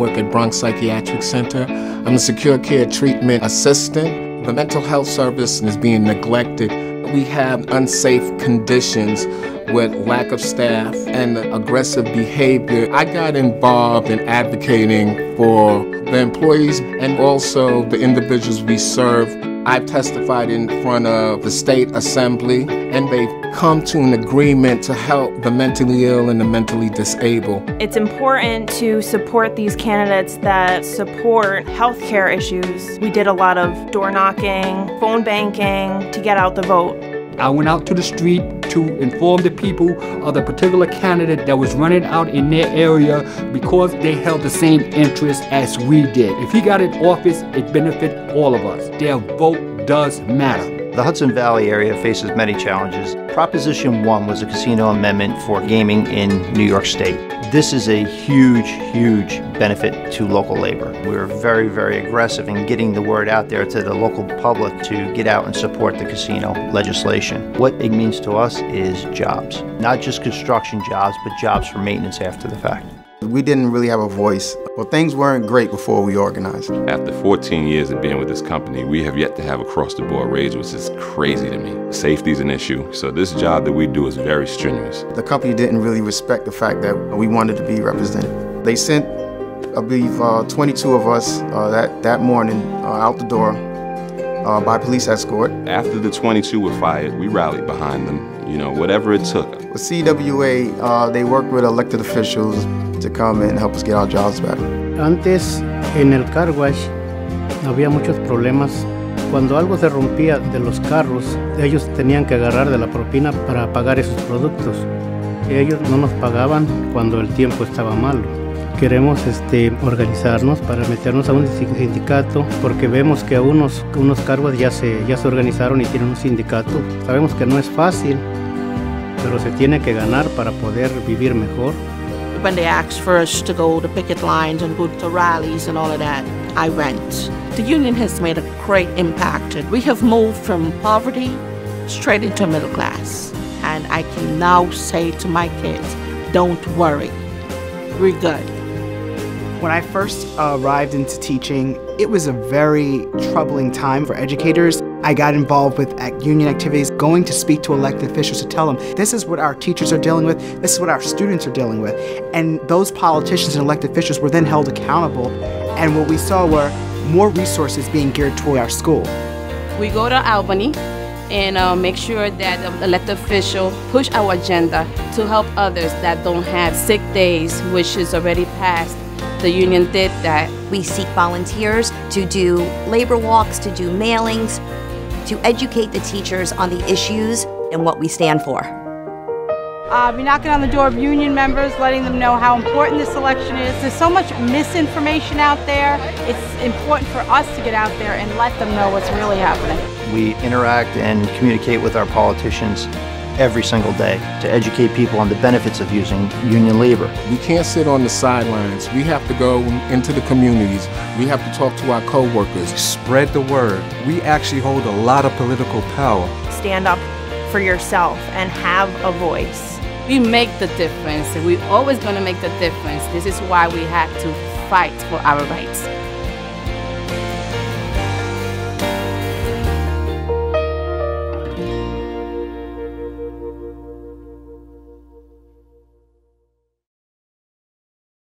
work at Bronx Psychiatric Center. I'm a secure care treatment assistant. The mental health service is being neglected. We have unsafe conditions with lack of staff and aggressive behavior. I got involved in advocating for the employees and also the individuals we serve. I've testified in front of the state assembly, and they've come to an agreement to help the mentally ill and the mentally disabled. It's important to support these candidates that support healthcare issues. We did a lot of door knocking, phone banking to get out the vote. I went out to the street to inform the people of the particular candidate that was running out in their area because they held the same interests as we did. If he got in office, it benefit all of us. Their vote does matter. The Hudson Valley area faces many challenges. Proposition 1 was a casino amendment for gaming in New York State. This is a huge, huge benefit to local labor. We're very, very aggressive in getting the word out there to the local public to get out and support the casino legislation. What it means to us is jobs. Not just construction jobs, but jobs for maintenance after the fact. We didn't really have a voice. Well, things weren't great before we organized. After 14 years of being with this company, we have yet to have across-the-board raise, which is crazy to me. Safety is an issue, so this job that we do is very strenuous. The company didn't really respect the fact that we wanted to be represented. They sent, I believe, 22 of us that morning out the door by police escort. After the 22 were fired, we rallied behind them, you know, whatever it took. With CWA, they worked with elected officials to come and help us get our jobs back. Antes, en el car wash, había muchos problemas. Cuando algo se rompía de los carros, ellos tenían que agarrar de la propina para pagar esos productos. Ellos no nos pagaban cuando el tiempo estaba malo. Queremos organizarnos para meternos a un sindicato porque vemos que unos cargos ya se organizaron y tienen un sindicato. Sabemos que no es fácil, pero se tiene que ganar para poder vivir mejor. When they asked for us to go to picket lines and go to rallies and all of that, I went. The union has made a great impact. We have moved from poverty straight into middle class. And I can now say to my kids, don't worry, we're good. When I first arrived into teaching, it was a very troubling time for educators. I got involved with union activities, going to speak to elected officials to tell them, this is what our teachers are dealing with, this is what our students are dealing with. And those politicians and elected officials were then held accountable, and what we saw were more resources being geared toward our school. We go to Albany and make sure that the elected official push our agenda to help others that don't have sick days, which is already passed. The union did that. We seek volunteers to do labor walks, to do mailings, to educate the teachers on the issues and what we stand for. Be knocking on the door of union members, letting them know how important this election is. There's so much misinformation out there. It's important for us to get out there and let them know what's really happening. We interact and communicate with our politicians every single day to educate people on the benefits of using union labor. We can't sit on the sidelines. We have to go into the communities. We have to talk to our co-workers. Spread the word. We actually hold a lot of political power. Stand up for yourself and have a voice. We make the difference. We're always going to make the difference. This is why we have to fight for our rights.